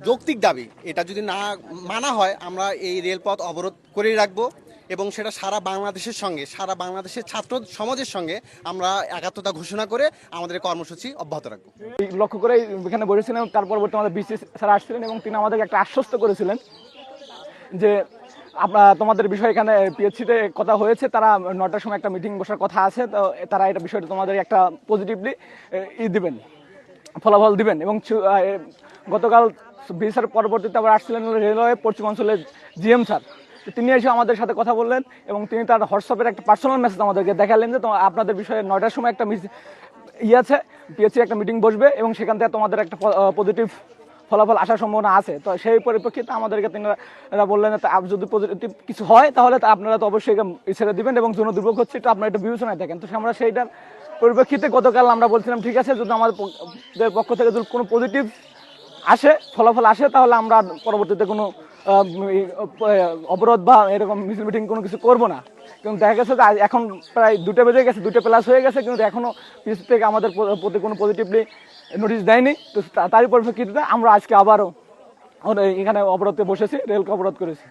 যৌক্তিক দাবি, এটা যদি না মানা হয় আমরা এই রেলপথ অবরোধ করেই রাখবো এবং সেটা সারা বাংলাদেশের সঙ্গে, সারা বাংলাদেশের ছাত্র সমাজের সঙ্গে আমরা একাত্মতা ঘোষণা করে আমাদের কর্মসূচি অব্যাহত রাখবো। লক্ষ্য করে এখানে বসেছিলেন, তার পরবর্তী আমাদের বিসি স্যার আসছিলেন এবং তিনি আমাদেরকে একটা আশ্বস্ত করেছিলেন যে তোমাদের বিষয় এখানে পিএইচসিতে কথা হয়েছে, তারা 9টার সময় একটা মিটিং বসার কথা আছে, তো তারা এটা বিষয়টা তোমাদের একটা পজিটিভলি দিবেন, ফলাফল দিবেন। এবং গতকাল বিসি স্যার পরবর্তীতে আবার আসছিলেন রেলওয়ে পশ্চিম অঞ্চলের জিএম স্যার, তিনি এসে আমাদের সাথে কথা বললেন এবং তিনি তার হোয়াটসঅ্যাপের একটা পার্সোনাল মেসেজ আমাদেরকে দেখালেন যে আপনাদের বিষয়ে 9টার সময় একটা আছে, পিএইচসি একটা মিটিং বসবে এবং সেখান থেকে তোমাদের একটা পজিটিভ ফলাফল আসার সম্ভাবনা আছে। তো সেই পরিপ্রেক্ষিতে আমাদেরকে তিনারা বললেন যদি পজিটিভ কিছু হয় তাহলে আপনারা তো অবশ্যই ছেড়ে দিবেন এবং জন দুর্ভোগ হচ্ছে এটা আপনারা একটা বিবেচনায় থাকেন। তো আমরা সেইটার পরিপ্রেক্ষিতে গতকাল আমরা বলছিলাম ঠিক আছে, যদি আমাদের পক্ষ থেকে যদি কোনো পজিটিভ আসে, ফলাফল আসে, তাহলে আমরা পরবর্তীতে কোনো অবরোধ বা এরকম মিছিল মিটিং কোনো কিছু করবো না। কিন্তু দেখা গেছে যে এখন প্রায় 2টা বেজে গেছে, 2টা প্লাস হয়ে গেছে, কিন্তু এখনও পিএইচসি থেকে আমাদের প্রতি কোনো পজিটিভলি নোটিশ দেয়নি। তো তারই পরিপ্রেক্ষিতে আমরা আজকে আবারও এখানে অবরোধে বসেছি, রেলকে অবরোধ করেছি।